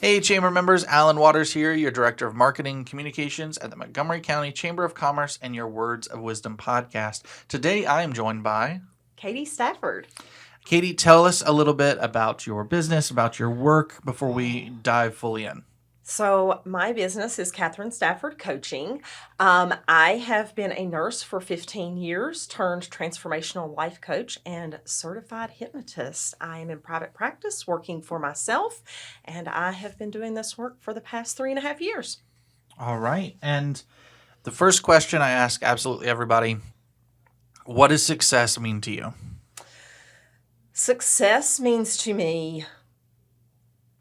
Hey, Chamber members, Alan Waters here, your Director of Marketing Communications at the Montgomery County Chamber of Commerce and your Words of Wisdom podcast. Today, I am joined by Katie Stafford. Katie. Tell us a little bit about your business, about your work before we dive fully in. So my business is Katherine Stafford Coaching. I have been a nurse for 15 years, turned transformational life coach and certified hypnotist. I am in private practice working for myself, and I have been doing this work for the past 3.5 years. All right. And the first question I ask absolutely everybody, what does success mean to you? Success means to me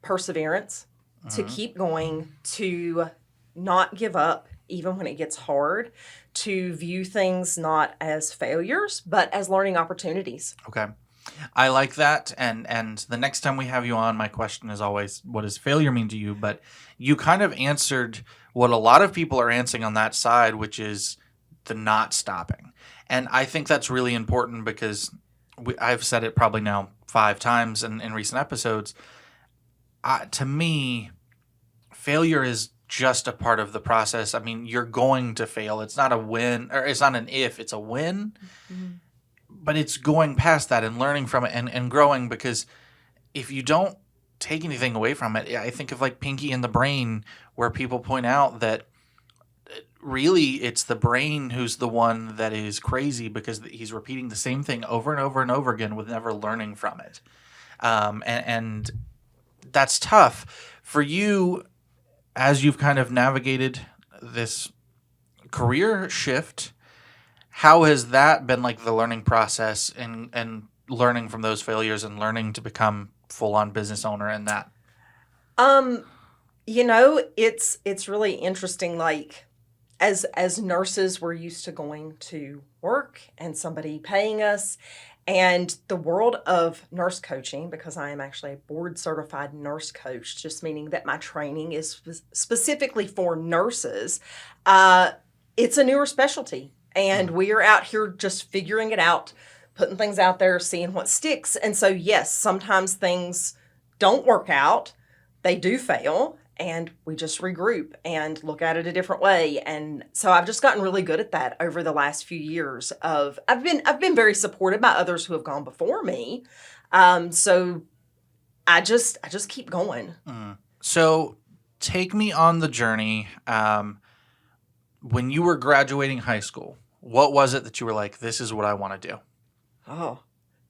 perseverance. To keep going, to not give up even when it gets hard, to view things not as failures, but as learning opportunities. Okay. I like that. And the next time we have you on, my question is always, what does failure mean to you? But you kind of answered what a lot of people are answering on that side, which is the not stopping. And I think that's really important because I've said it probably now 5 times in recent episodes. To me, failure is just a part of the process. I mean, you're going to fail. It's not a win, or it's not an if, it's a win. Mm-hmm. But it's going past that and learning from it and growing, because if you don't take anything away from it, I think of like Pinky and the Brain, where people point out that really it's the brain who's the one that is crazy because he's repeating the same thing over and over and over again with never learning from it. And that's tough for you as you've kind of navigated this career shift. How has that been like the learning process and learning from those failures and learning to become full-on business owner in that? It's really interesting. Like as nurses, we're used to going to work and somebody paying us. And the world of nurse coaching, because I am actually a board certified nurse coach, just meaning that my training is specifically for nurses, it's a newer specialty. And we are out here just figuring it out, putting things out there, seeing what sticks. And so, yes, sometimes things don't work out. They do fail. And we just regroup and look at it a different way. And so I've just gotten really good at that over the last few years. I've been very supported by others who have gone before me. So I just keep going. So take me on the journey. When you were graduating high school, what was it that you were like, this is what I want to do? Oh,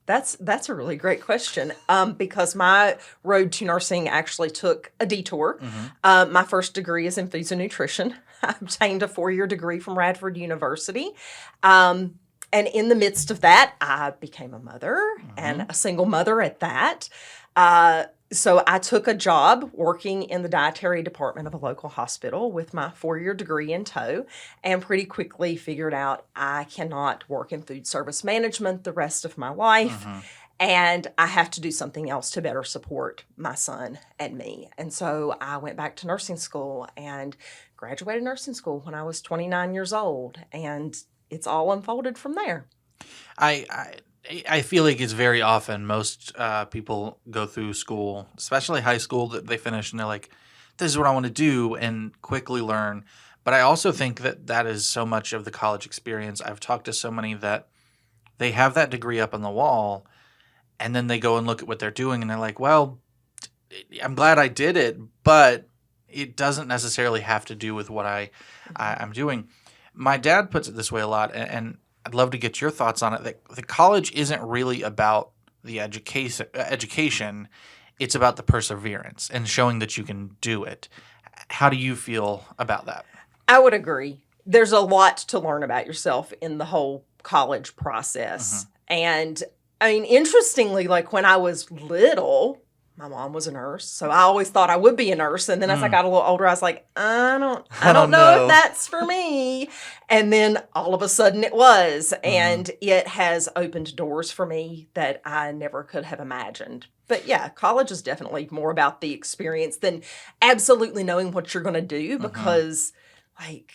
that's a really great question, because my road to nursing actually took a detour. Mm-hmm. My first degree is in foods and nutrition. I obtained a 4-year degree from Radford University. And in the midst of that, I became a mother, and a single mother at that. So I took a job working in the dietary department of a local hospital with my 4-year degree in tow, and pretty quickly figured out I cannot work in food service management the rest of my life, and I have to do something else to better support my son and me. And so I went back to nursing school and graduated nursing school when I was 29 years old, and it's all unfolded from there. I feel like it's very often most people go through school, especially high school, that they finish and they're like, this is what I want to do, and quickly learn. But I also think that is so much of the college experience. I've talked to so many that they have that degree up on the wall, and then they go and look at what they're doing, and they're like, well, I'm glad I did it, but it doesn't necessarily have to do with what I'm doing. My dad puts it this way a lot, and I'd love to get your thoughts on it, that the college isn't really about the education. It's about the perseverance and showing that you can do it. How do you feel about that? I would agree. There's a lot to learn about yourself in the whole college process. And I mean, interestingly, like when I was little, my mom was a nurse, so I always thought I would be a nurse. And then as I got a little older, I was like, I don't know if that's for me. And then all of a sudden it was. And it has opened doors for me that I never could have imagined. But yeah, college is definitely more about the experience than absolutely knowing what you're going to do, because like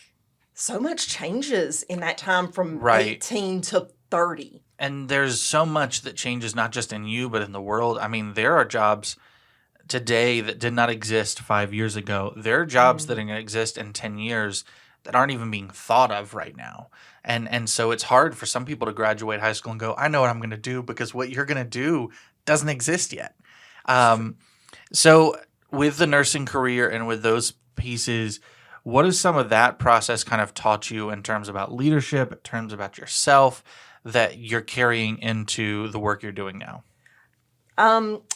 so much changes in that time from 18 to 30. And there's so much that changes, not just in you, but in the world. I mean, there are jobs today that did not exist 5 years ago. There are jobs that are going to exist in 10 years that aren't even being thought of right now. And so it's hard for some people to graduate high school and go, I know what I'm going to do, because what you're going to do doesn't exist yet. So with the nursing career and with those pieces, what has some of that process kind of taught you in terms about leadership, in terms about yourself, that you're carrying into the work you're doing now?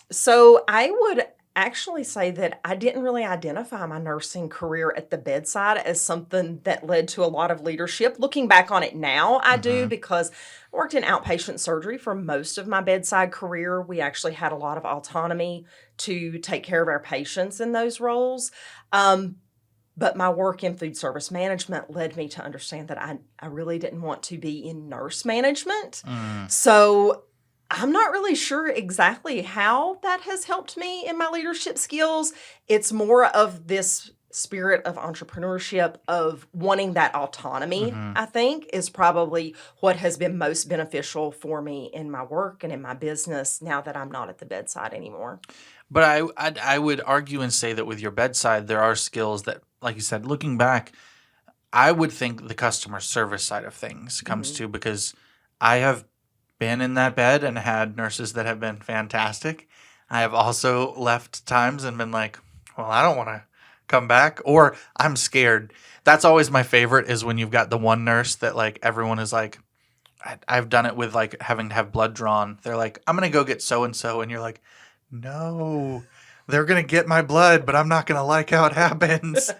So I would actually say that I didn't really identify my nursing career at the bedside as something that led to a lot of leadership. Looking back on it now, I do, because I worked in outpatient surgery for most of my bedside career. We actually had a lot of autonomy to take care of our patients in those roles. But my work in food service management led me to understand that I really didn't want to be in nurse management. So I'm not really sure exactly how that has helped me in my leadership skills. It's more of this spirit of entrepreneurship, of wanting that autonomy, I think, is probably what has been most beneficial for me in my work and in my business now that I'm not at the bedside anymore. But I would argue and say that with your bedside, there are skills that, like you said, looking back, I would think the customer service side of things comes to, because I have been in that bed and had nurses that have been fantastic. I have also left times and been like, well, I don't want to come back, or I'm scared. That's always my favorite, is when you've got the one nurse that like everyone is like, I've done it with like having to have blood drawn. They're like, I'm going to go get so-and-so. And you're like, no, they're going to get my blood, but I'm not going to like how it happens.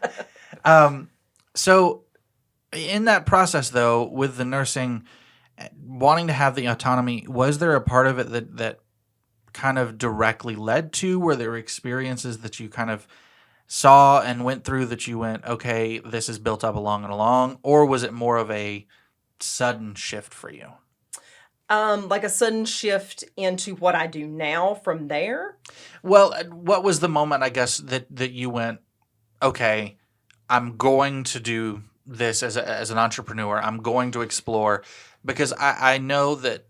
So in that process, though, with the nursing, wanting to have the autonomy, was there a part of it that kind of directly led to, where there were experiences that you kind of saw and went through that you went, okay, this is built up along and along, or was it more of a sudden shift for you? Like a sudden shift into what I do now from there. Well, what was the moment, I guess, that you went, okay, I'm going to do this as an entrepreneur. I'm going to explore, because I know that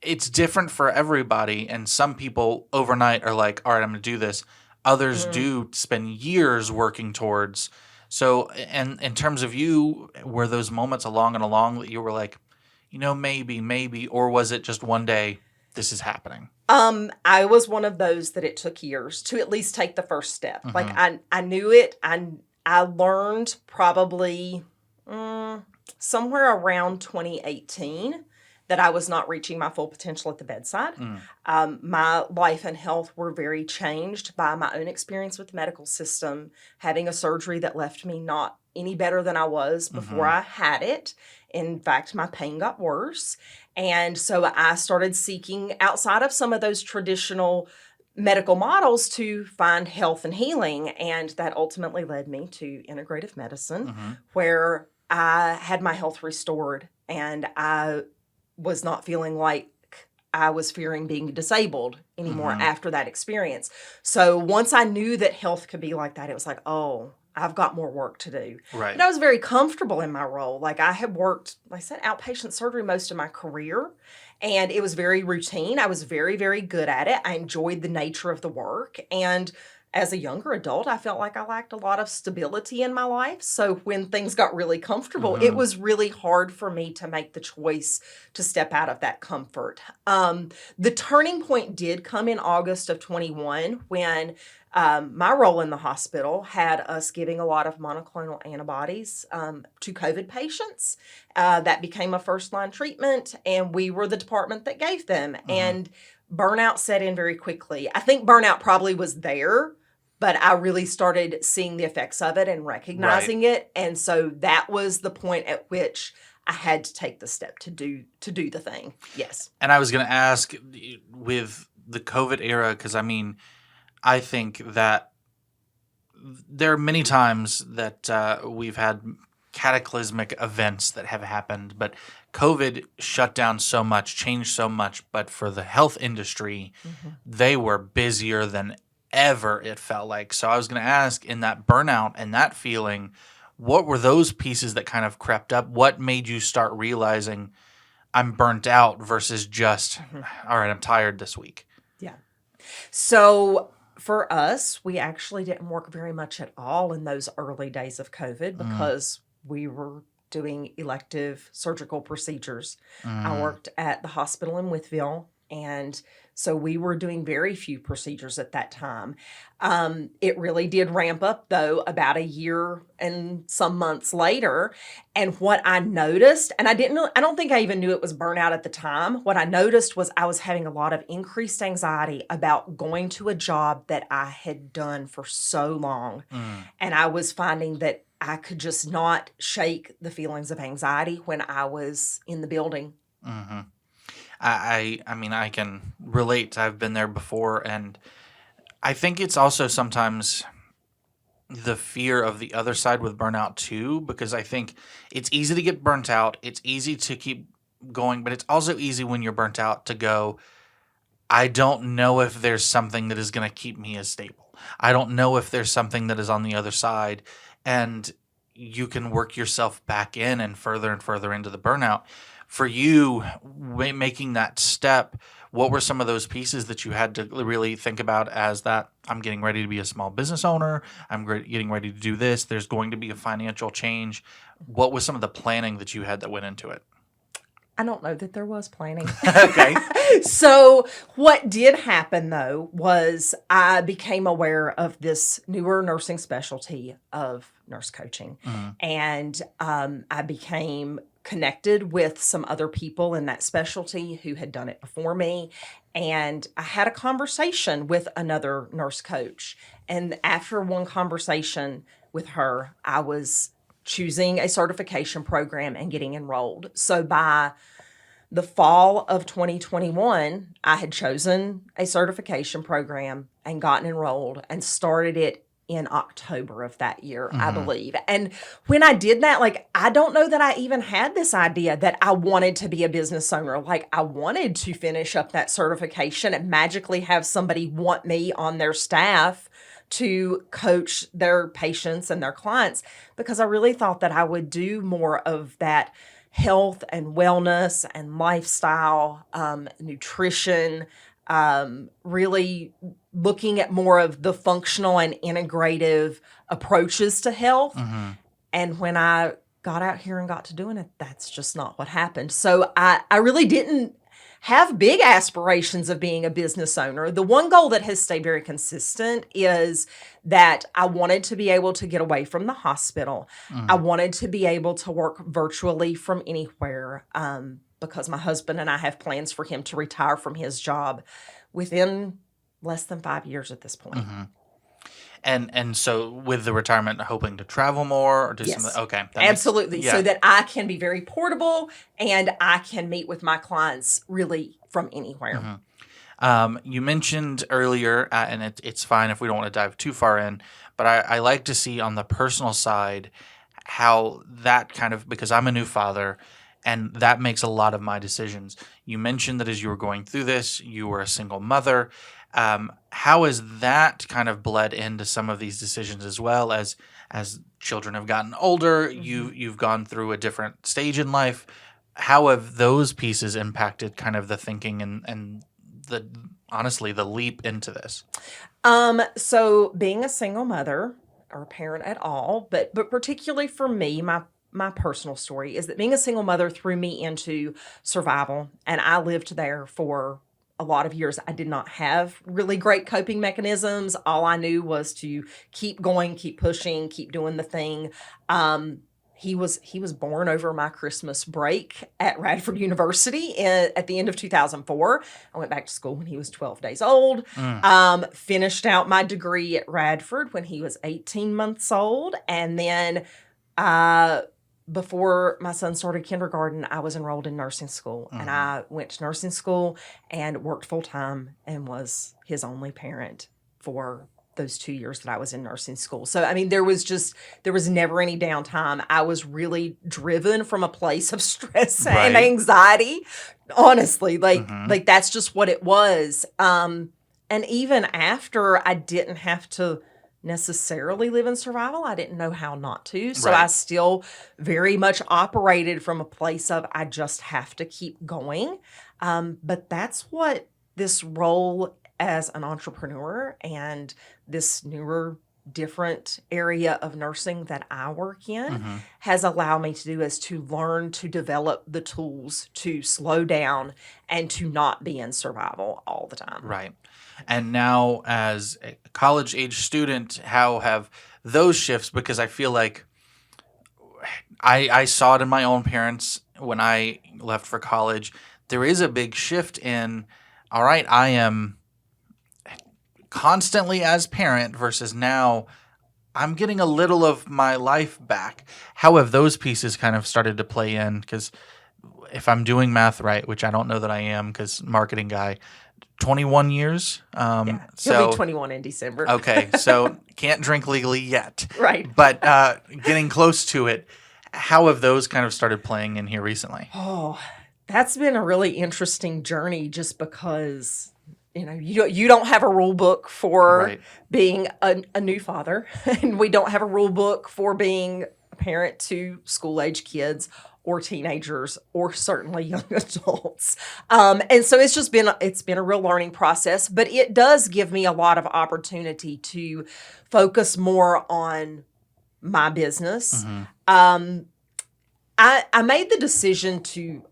it's different for everybody. And some people overnight are like, all right, I'm going to do this. Others do spend years working towards. So, and in terms of you, were those moments along and along that you were like, maybe, or was it just one day, this is happening? I was one of those that it took years to at least take the first step. Like I knew it. I learned probably somewhere around 2018 that I was not reaching my full potential at the bedside. My life and health were very changed by my own experience with the medical system, having a surgery that left me not any better than I was before I had it. In fact, my pain got worse. And so I started seeking outside of some of those traditional medical models to find health and healing. And that ultimately led me to integrative medicine, where I had my health restored and I was not feeling like I was fearing being disabled anymore after that experience. So once I knew that health could be like that, it was like, oh, I've got more work to do. Right. But I was very comfortable in my role. Like I had worked, like I said, outpatient surgery most of my career, and it was very routine. I was very, very good at it. I enjoyed the nature of the work. And as a younger adult, I felt like I lacked a lot of stability in my life. So when things got really comfortable, it was really hard for me to make the choice to step out of that comfort. The turning point did come in August of 21 when my role in the hospital had us giving a lot of monoclonal antibodies to COVID patients. That became a first-line treatment, and we were the department that gave them. And burnout set in very quickly. I think burnout probably was there, but I really started seeing the effects of it and recognizing it. And so that was the point at which I had to take the step to do the thing. Yes. And I was going to ask, with the COVID era, because I think that there are many times that we've had cataclysmic events that have happened, but COVID shut down so much, changed so much. But for the health industry, they were busier than ever, it felt like. So I was going to ask, in that burnout and that feeling, what were those pieces that kind of crept up? What made you start realizing I'm burnt out versus just, all right, I'm tired this week? Yeah. So For us, we actually didn't work very much at all in those early days of COVID Mm, because we were doing elective surgical procedures. I mm, worked at the hospital in Withville, and so we were doing very few procedures at that time. It really did ramp up, though, about a year and some months later. And what I noticed, and I don't think I even knew it was burnout at the time. What I noticed was I was having a lot of increased anxiety about going to a job that I had done for so long. mm, And I was finding that I could just not shake the feelings of anxiety when I was in the building. hmm I mean, I can relate. I've been there before, and I think it's also sometimes the fear of the other side with burnout too, because I think it's easy to get burnt out. It's easy to keep going, but it's also easy when you're burnt out to go, I don't know if there's something that is going to keep me as stable. I don't know if there's something that is on the other side. And you can work yourself back in and further into the burnout. For you, making that step, what were some of those pieces that you had to really think about as that I'm getting ready to be a small business owner? Getting ready to do this. There's going to be a financial change. What was some of the planning that you had that went into it? I don't know that there was planning. Okay. So, what did happen though was I became aware of this newer nursing specialty of nurse coaching. Mm, And I became connected with some other people in that specialty who had done it before me. And I had a conversation with another nurse coach. And after one conversation with her, I was choosing a certification program and getting enrolled. So by the fall of 2021, I had chosen a certification program and gotten enrolled and started it in October of that year, I mm, believe. And when I did that, like, I don't know that I even had this idea that I wanted to be a business owner. Like, I wanted to finish up that certification and magically have somebody want me on their staff to coach their patients and their clients because I really thought that I would do more of that health and wellness and lifestyle, nutrition, really looking at more of the functional and integrative approaches to health. mm, And when I got out here and got to doing it, that's just not what happened. So I really didn't have big aspirations of being a business owner. The one goal that has stayed very consistent is that I wanted to be able to get away from the hospital. I mm. wanted to be able to work virtually from anywhere because my husband and I have plans for him to retire from his job within less than 5 years at this point. Hmm. And so with the retirement, hoping to travel more or do something. Yes, Okay, that makes absolutely. So yeah. that I can be very portable and I can meet with my clients really from anywhere. Hmm. You mentioned earlier, and it's fine if we don't want to dive too far in, but I like to see on the personal side how that kind of, because I'm a new father and that makes a lot of my decisions. You mentioned that as you were going through this, you were a single mother. How has that kind of bled into some of these decisions as children have gotten older, Mhm. you've gone through a different stage in life. How have those pieces impacted kind of the thinking and the honestly the leap into this? So being a single mother or a parent at all, but particularly for me, my personal story is that being a single mother threw me into survival, and I lived there for a lot of years. I did not have really great coping mechanisms. All I knew was to keep going, keep pushing, keep doing the thing. Um, he was born over my Christmas break at Radford University at the end of 2004. I went back to school when he was 12 days old. Mm, Finished out my degree at Radford when he was 18 months old. And then uh, before my son started kindergarten, I was enrolled in nursing school. And mhm. I went to nursing school and worked full time and was his only parent for those 2 years that I was in nursing school. So, I mean, there was never any downtime. I was really driven from a place of stress and Right. anxiety. Honestly, Mhm. like that's just what it was. And even after I didn't have to necessarily live in survival, I didn't know how not to. So I Right. still very much operated from a place of I just have to keep going. But that's what this role as an entrepreneur, and this newer, different area of nursing that I work in Mm-hmm. has allowed me to do is to learn to develop the tools to slow down and to not be in survival all the time. Right. And now, as a college age student, how have those shifts? Because I feel like I saw it in my own parents when I left for college. There is a big shift in, all right, I am constantly as parent versus now I'm getting a little of my life back. How have those pieces kind of started to play in? Because if I'm doing math right, which I don't know that I am because marketing guy, 21 years. Yeah, he'll be 21 in December. Okay, so can't drink legally yet. Right. But getting close to it. How have those kind of started playing in here recently? Oh, that's been a really interesting journey just because you don't have a rule book for Right. being a new father, and we don't have a rule book for being a parent to school age kids or teenagers or certainly young adults. And so it's been a real learning process, but it does give me a lot of opportunity to focus more on my business. Mm-hmm. I made the decision to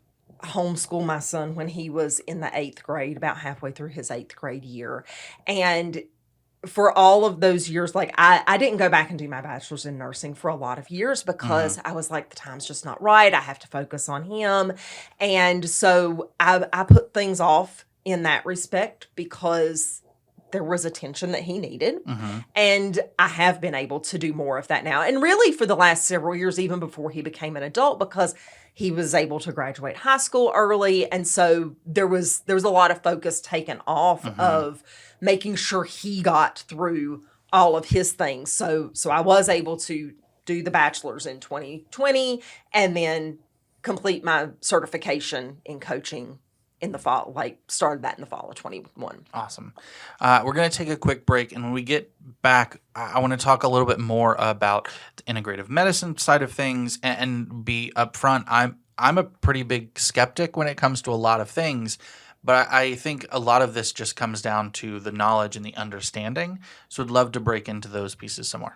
homeschool my son when he was in the 8th grade, about halfway through his 8th grade year. And for all of those years, like I didn't go back and do my bachelor's in nursing for a lot of years because I was like, the time's just not right. I have to focus on him. And so I put things off in that respect because there was attention that he needed. Mm-hmm. And I have been able to do more of that now. And really for the last several years, even before he became an adult, because he was able to graduate high school early. And so there was a lot of focus taken off of making sure he got through all of his things. So I was able to do the bachelor's in 2020 and then complete my certification in coaching in the fall, started that in the fall of 21. Awesome. We're going to take a quick break, and when we get back, I want to talk a little bit more about the integrative medicine side of things and be upfront. I'm a pretty big skeptic when it comes to a lot of things, but I think a lot of this just comes down to the knowledge and the understanding. So I'd love to break into those pieces some more.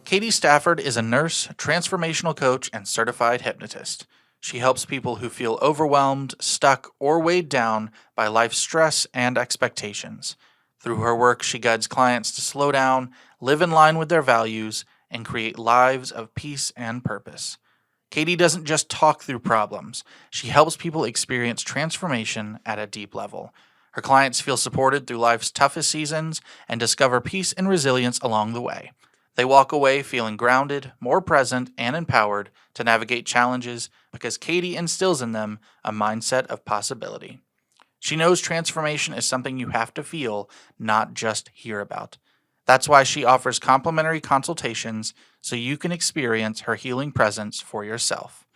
Katie Stafford is a nurse, transformational coach, and certified hypnotist. She helps people who feel overwhelmed, stuck, or weighed down by life's stress and expectations. Through her work, she guides clients to slow down, live in line with their values, and create lives of peace and purpose. Katie doesn't just talk through problems. She helps people experience transformation at a deep level. Her clients feel supported through life's toughest seasons and discover peace and resilience along the way. They walk away feeling grounded, more present, and empowered to navigate challenges because Katie instills in them a mindset of possibility. She knows transformation is something you have to feel, not just hear about. That's why she offers complimentary consultations so you can experience her healing presence for yourself.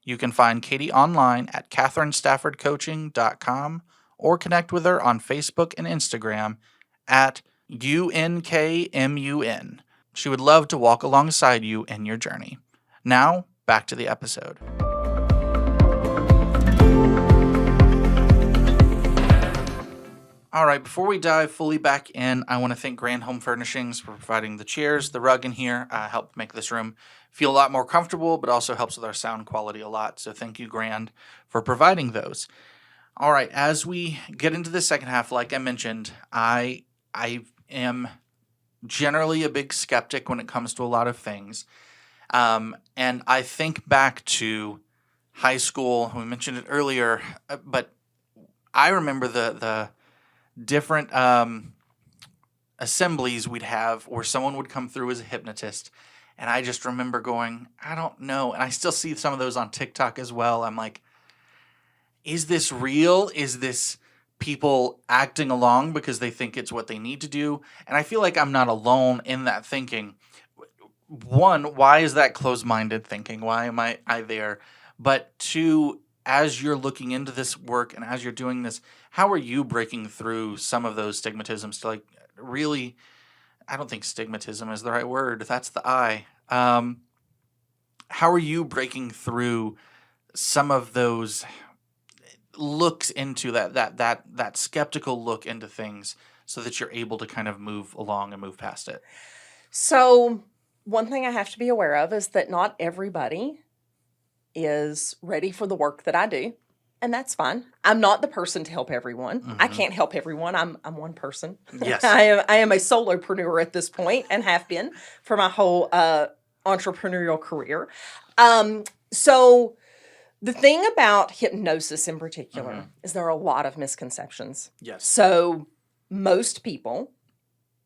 You can find Katie online at KatherineStaffordCoaching.com or connect with her on Facebook and Instagram at UNKMUN. She would love to walk alongside you in your journey. Now, back to the episode. All right, before we dive fully back in, I want to thank Grand Home Furnishings for providing the chairs, the rug in here, helped make this room feel a lot more comfortable, but also helps with our sound quality a lot. So thank you, Grand, for providing those. All right, as we get into the second half, like I mentioned, I am generally a big skeptic when it comes to a lot of things. And I think back to high school. We mentioned it earlier, but I remember the different assemblies we'd have where someone would come through as a hypnotist. And I just remember going, I don't know. And I still see some of those on TikTok as well. I'm like, is this real? Is this people acting along because they think it's what they need to do? And I feel like I'm not alone in that thinking. One, why is that closed-minded thinking? Why am I there? But two, as you're looking into this work and as you're doing this, how are you breaking through some of those stigmatisms to really, I don't think stigmatism is the right word. That's the I. How are you breaking through some of those looks into that skeptical look into things so that you're able to kind of move along and move past it? So, one thing I have to be aware of is that not everybody is ready for the work that I do, and that's fine. I'm not the person to help everyone. I can't help everyone. I'm one person. Yes. I am a solopreneur at this point and have been for my whole entrepreneurial career. So the thing about hypnosis in particular is there are a lot of misconceptions. Yes. So most people,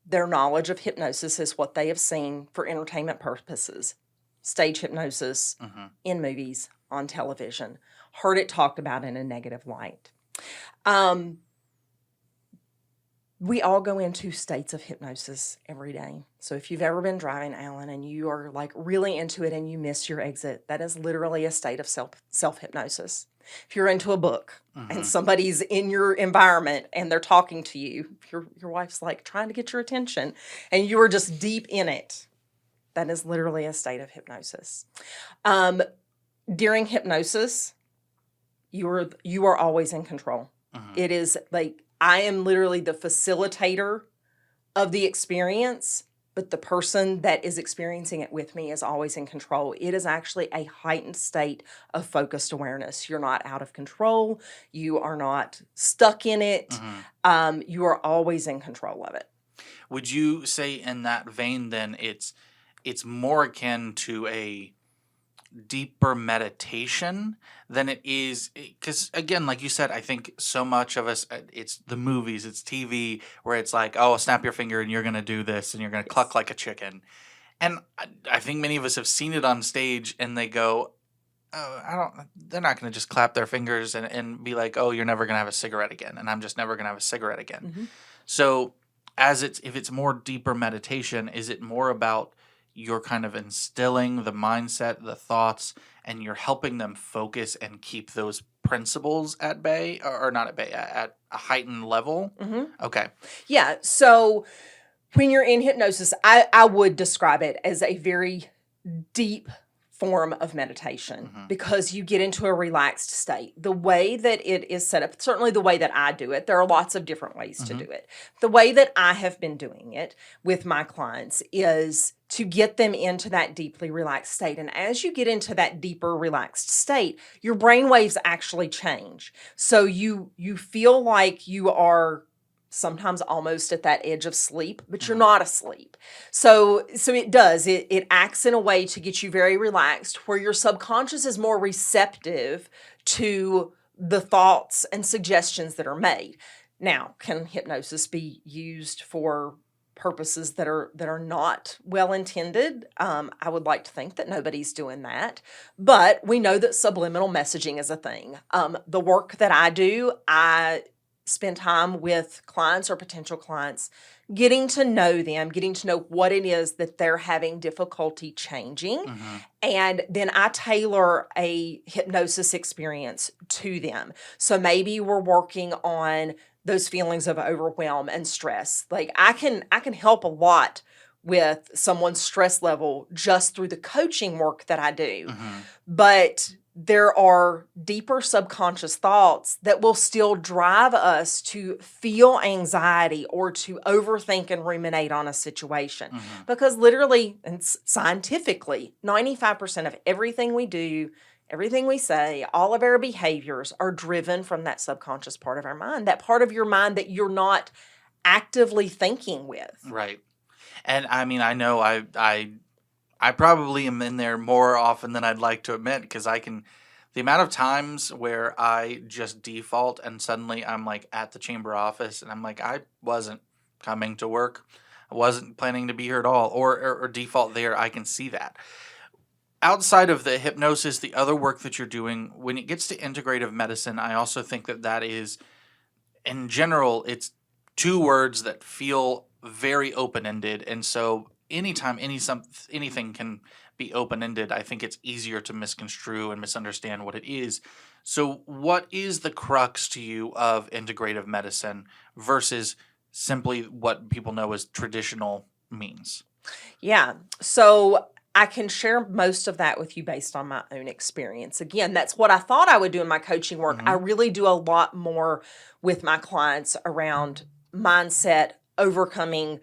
their knowledge of hypnosis is what they have seen for entertainment purposes. Stage hypnosis, in movies, on television, heard it talked about in a negative light. We all go into states of hypnosis every day. So if you've ever been driving, Alan, and you are like really into it and you miss your exit, that is literally a state of self-hypnosis. If you're into a book and somebody's in your environment and they're talking to you, your wife's like trying to get your attention and you are just deep in it, that is literally a state of hypnosis. During hypnosis, you are always in control. It is like I am literally the facilitator of the experience, but the person that is experiencing it with me is always in control. It is actually a heightened state of focused awareness. You're not out of control. You are not stuck in it. You are always in control of it. Would you say in that vein then it's more akin to a deeper meditation than it is, because again, like you said, I think so much of us, it's the movies, it's TV, where it's like, oh, snap your finger and you're going to do this and you're going to cluck like a chicken. And I think many of us have seen it on stage and they go, oh, they're not going to just clap their fingers and be like, oh, you're never going to have a cigarette again. And I'm just never going to have a cigarette again. So if it's more deeper meditation, is it more about you're kind of instilling the mindset, the thoughts, and you're helping them focus and keep those principles at bay, or not at bay, at a heightened level? Okay. Yeah. So when you're in hypnosis, I would describe it as a very deep form of meditation because you get into a relaxed state. The way that it is set up, certainly the way that I do it, there are lots of different ways to do it. The way that I have been doing it with my clients is to get them into that deeply relaxed state. And as you get into that deeper relaxed state, your brain waves actually change. So you feel like you are sometimes almost at that edge of sleep, but you're not asleep. So it acts in a way to get you very relaxed where your subconscious is more receptive to the thoughts and suggestions that are made. Now, can hypnosis be used for purposes that are not well intended? I would like to think that nobody's doing that, but we know that subliminal messaging is a thing. The work that I do, I spend time with clients or potential clients, getting to know them, getting to know what it is that they're having difficulty changing. And then I tailor a hypnosis experience to them. So maybe we're working on those feelings of overwhelm and stress. Like I can help a lot with someone's stress level just through the coaching work that I do. But there are deeper subconscious thoughts that will still drive us to feel anxiety or to overthink and ruminate on a situation. Because literally and scientifically, 95% of everything we do, everything we say, all of our behaviors are driven from that subconscious part of our mind, that part of your mind that you're not actively thinking with. Right. And I mean, I know I probably am in there more often than I'd like to admit because the amount of times where I just default and suddenly I'm like at the chamber office and I'm like, I wasn't coming to work. I wasn't planning to be here at all or default there. I can see that. Outside of the hypnosis, the other work that you're doing, when it gets to integrative medicine, I also think that is, in general, it's two words that feel very open-ended. And so anytime anything can be open-ended, I think it's easier to misconstrue and misunderstand what it is. So what is the crux to you of integrative medicine versus simply what people know as traditional means? Yeah. So I can share most of that with you based on my own experience. Again, that's what I thought I would do in my coaching work. I really do a lot more with my clients around mindset, overcoming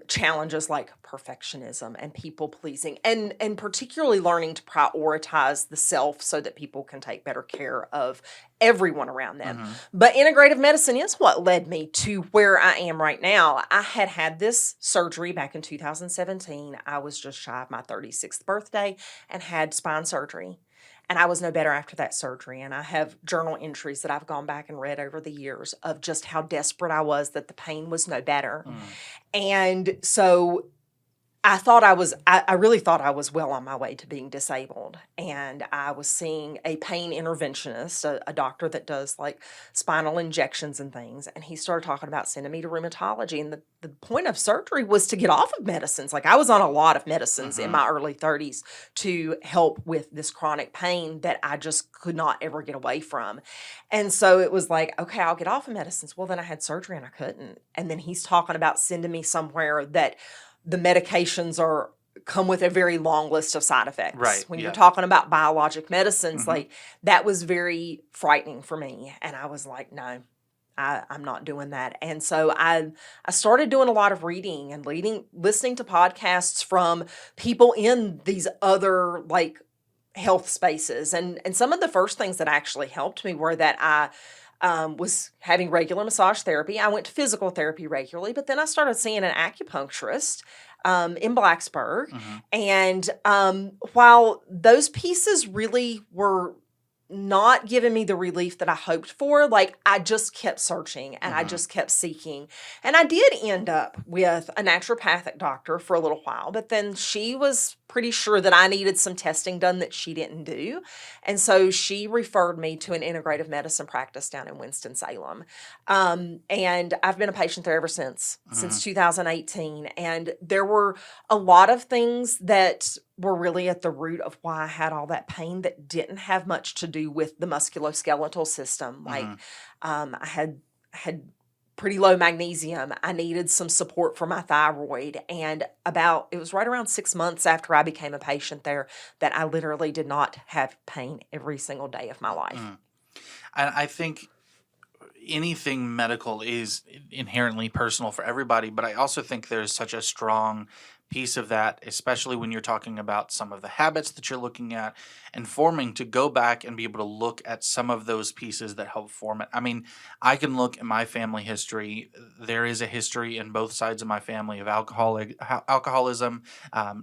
challenges like perfectionism and people pleasing, and particularly learning to prioritize the self so that people can take better care of everyone around them. But integrative medicine is what led me to where I am right now. I had this surgery back in 2017. I was just shy of my 36th birthday and had spine surgery. And I was no better after that surgery. And I have journal entries that I've gone back and read over the years of just how desperate I was that the pain was no better. And so I really thought I was well on my way to being disabled. And I was seeing a pain interventionist, a doctor that does like spinal injections and things. And he started talking about sending me to rheumatology. And the point of surgery was to get off of medicines. Like I was on a lot of medicines in my early 30s to help with this chronic pain that I just could not ever get away from. And so it was like, okay, I'll get off of medicines. Well, then I had surgery and I couldn't. And then he's talking about sending me somewhere that the medications come with a very long list of side effects. Right. When you're talking about biologic medicines, like that was very frightening for me. And I was like, no, I'm not doing that. And so I started doing a lot of reading and listening to podcasts from people in these other like health spaces. And some of the first things that actually helped me were that I was having regular massage therapy. I went to physical therapy regularly, but then I started seeing an acupuncturist in Blacksburg. And while those pieces really were not giving me the relief that I hoped for, like I just kept searching and I just kept seeking. And I did end up with a naturopathic doctor for a little while, but then she was pretty sure that I needed some testing done that she didn't do. And so she referred me to an integrative medicine practice down in Winston-Salem. And I've been a patient there ever since 2018. And there were a lot of things that were really at the root of why I had all that pain that didn't have much to do with the musculoskeletal system. Like I had pretty low magnesium. I needed some support for my thyroid. And it was right around 6 months after I became a patient there that I literally did not have pain every single day of my life. And I think anything medical is inherently personal for everybody, but I also think there's such a strong piece of that, especially when you're talking about some of the habits that you're looking at and forming, to go back and be able to look at some of those pieces that help form it. I mean, I can look at my family history. There is a history in both sides of my family of alcoholism,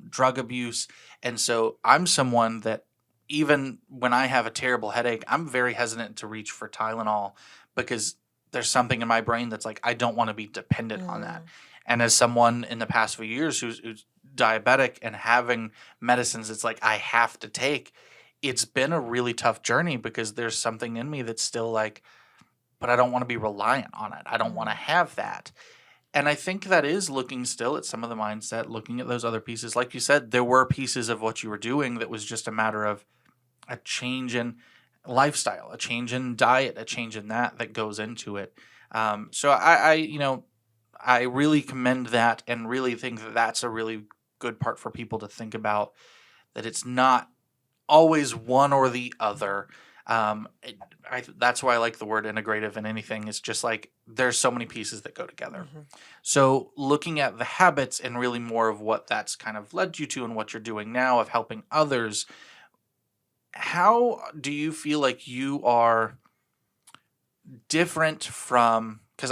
drug abuse. And so I'm someone that even when I have a terrible headache, I'm very hesitant to reach for Tylenol because there's something in my brain that's like, I don't want to be dependent on that. And as someone in the past few years who's diabetic and having medicines it's like I have to take, it's been a really tough journey because there's something in me that's still like, but I don't want to be reliant on it. I don't want to have that. And I think that is looking still at some of the mindset, looking at those other pieces. Like you said, there were pieces of what you were doing that was just a matter of a change in lifestyle, a change in diet, a change in that goes into it. So I really commend that and really think that that's a really good part for people to think about, that it's not always one or the other. That's why I like the word integrative in anything. It's just like there's so many pieces that go together. So looking at the habits and really more of what that's kind of led you to and what you're doing now of helping others, how do you feel like you are different from, because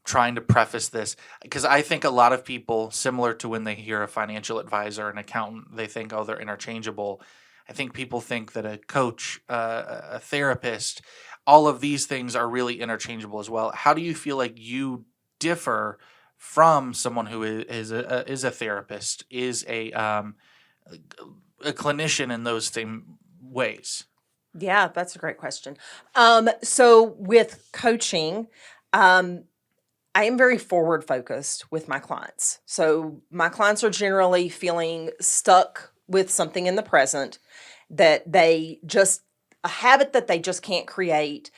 trying to preface this because I think a lot of people, similar to when they hear a financial advisor, an accountant, they think, oh, they're interchangeable. I think people think that a coach, a therapist, all of these things are really interchangeable as well. How do you feel like you differ from someone who is a therapist, is a clinician in those same ways? Yeah, that's a great question. So with coaching, I am very forward focused with my clients. So my clients are generally feeling stuck with something in the present that a habit that they just can't create.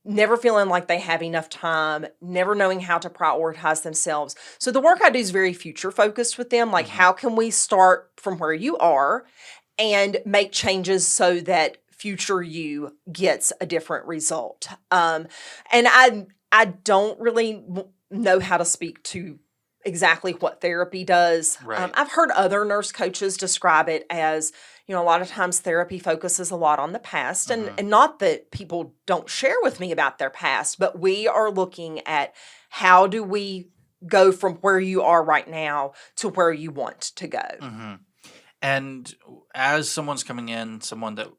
never feeling like they have enough time, never knowing how to prioritize themselves. So the work I do is very future focused with them. Like, how can we start from where you are and make changes so that future you gets a different result? And I don't really know how to speak to exactly what therapy does. Right. I've heard other nurse coaches describe it as, a lot of times therapy focuses a lot on the past, and not that people don't share with me about their past, but we are looking at how do we go from where you are right now to where you want to go. And as someone's coming in, someone that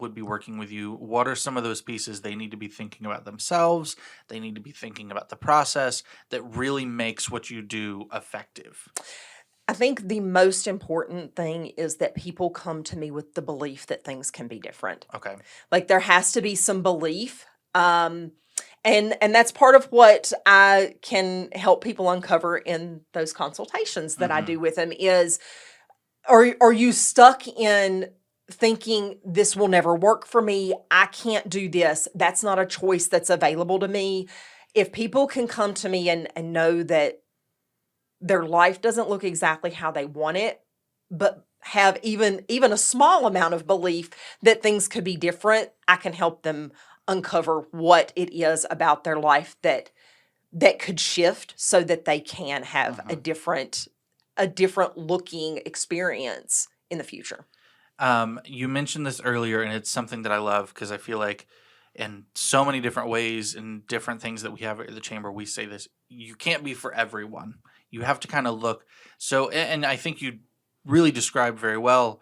would be working with you, what are some of those pieces they need to be thinking about themselves? They need to be thinking about the process that really makes what you do effective. I think the most important thing is that people come to me with the belief that things can be different. Okay. Like, there has to be some belief. And that's part of what I can help people uncover in those consultations that I do with them is, are you stuck in thinking this will never work for me? I can't do this. That's not a choice that's available to me. If people can come to me and know that their life doesn't look exactly how they want it, but have even a small amount of belief that things could be different, I can help them uncover what it is about their life that could shift so that they can have a different looking experience in the future. You mentioned this earlier, and it's something that I love because I feel like in so many different ways and different things that we have at the chamber, we say this: you can't be for everyone. You have to kind of look. So, and I think you really described very well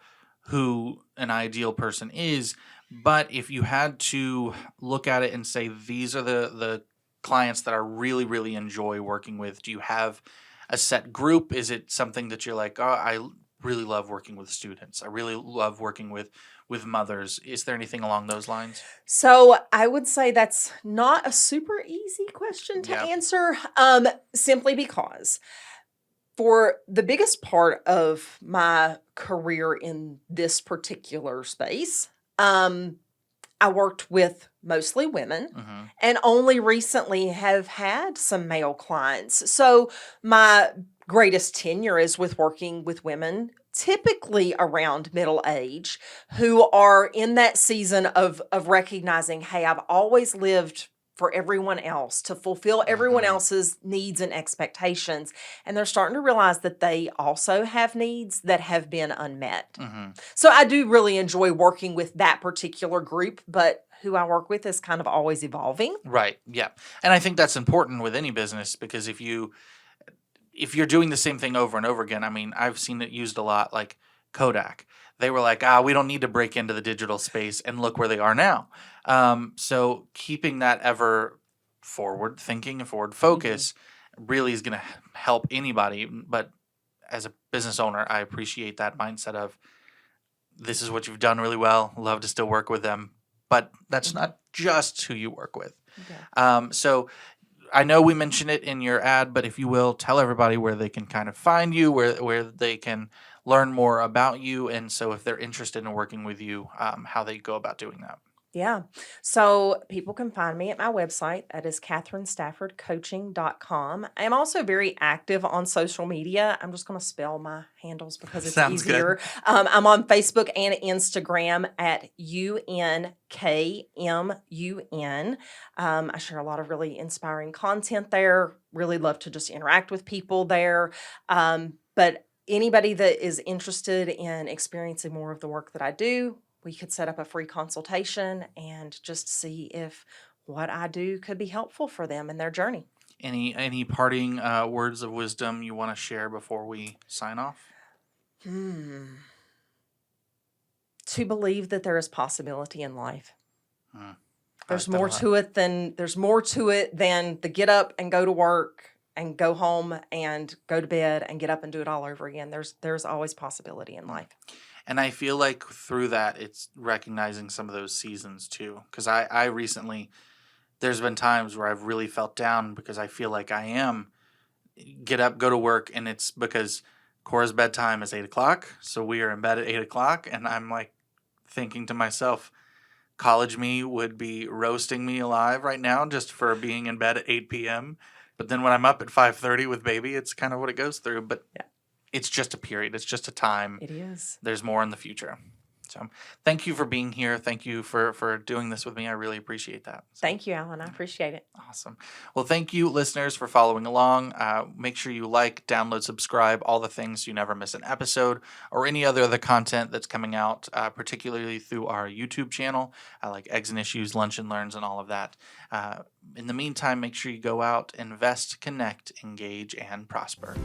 who an ideal person is. But if you had to look at it and say, these are the clients that I really, really enjoy working with, do you have a set group? Is it something that you're like, oh, I really love working with students. I really love working with mothers. Is there anything along those lines? So I would say that's not a super easy question to answer, simply because for the biggest part of my career in this particular space, I worked with mostly women and only recently have had some male clients. So my greatest tenure is with working with women, typically around middle age, who are in that season of recognizing, hey, I've always lived for everyone else, to fulfill everyone else's needs and expectations. And they're starting to realize that they also have needs that have been unmet. So I do really enjoy working with that particular group, but who I work with is kind of always evolving. Right. Yeah. And I think that's important with any business, because if you're doing the same thing over and over again, I mean, I've seen it used a lot, like Kodak. They were like, we don't need to break into the digital space, and look where they are now. So keeping that ever forward thinking and forward focus really is going to help anybody. But as a business owner, I appreciate that mindset of, this is what you've done really well. Love to still work with them. But that's not just who you work with. So I know we mentioned it in your ad, but if you will, tell everybody where they can kind of find you, where they can learn more about you. And so if they're interested in working with you, how they go about doing that. Yeah. So people can find me at my website. That is KatherineStaffordCoaching.com. I am also very active on social media. I'm just going to spell my handles because it's Sounds easier. good. I'm on Facebook and Instagram at UNKMUN. I share a lot of really inspiring content there. Really love to just interact with people there. But anybody that is interested in experiencing more of the work that I do, we could set up a free consultation and just see if what I do could be helpful for them in their journey. Any parting words of wisdom you want to share before we sign off? To believe that there is possibility in life. There's more to it than the get up and go to work and go home and go to bed and get up and do it all over again. There's always possibility in life. And I feel like through that, it's recognizing some of those seasons too. Because I recently, there's been times where I've really felt down because I feel like I am get up, go to work, and it's because Cora's bedtime is 8 o'clock. So we are in bed at 8 o'clock, and I'm like thinking to myself, college me would be roasting me alive right now just for being in bed at 8 p.m. But then when I'm up at 5:30 with baby, it's kind of what it goes through. But Yeah. it's just a period. It's just a time. It is. There's more in the future. So thank you for being here. Thank you for doing this with me. I really appreciate that. So, Thank you, Alan. I appreciate it. awesome. Well, thank you, listeners, for following along. Make sure you like, download, subscribe, all the things so you never miss an episode or any other of the content that's coming out, particularly through our YouTube channel, like Eggs and Issues, Lunch and Learns, and all of that. In the meantime, make sure you go out, invest, connect, engage, and prosper.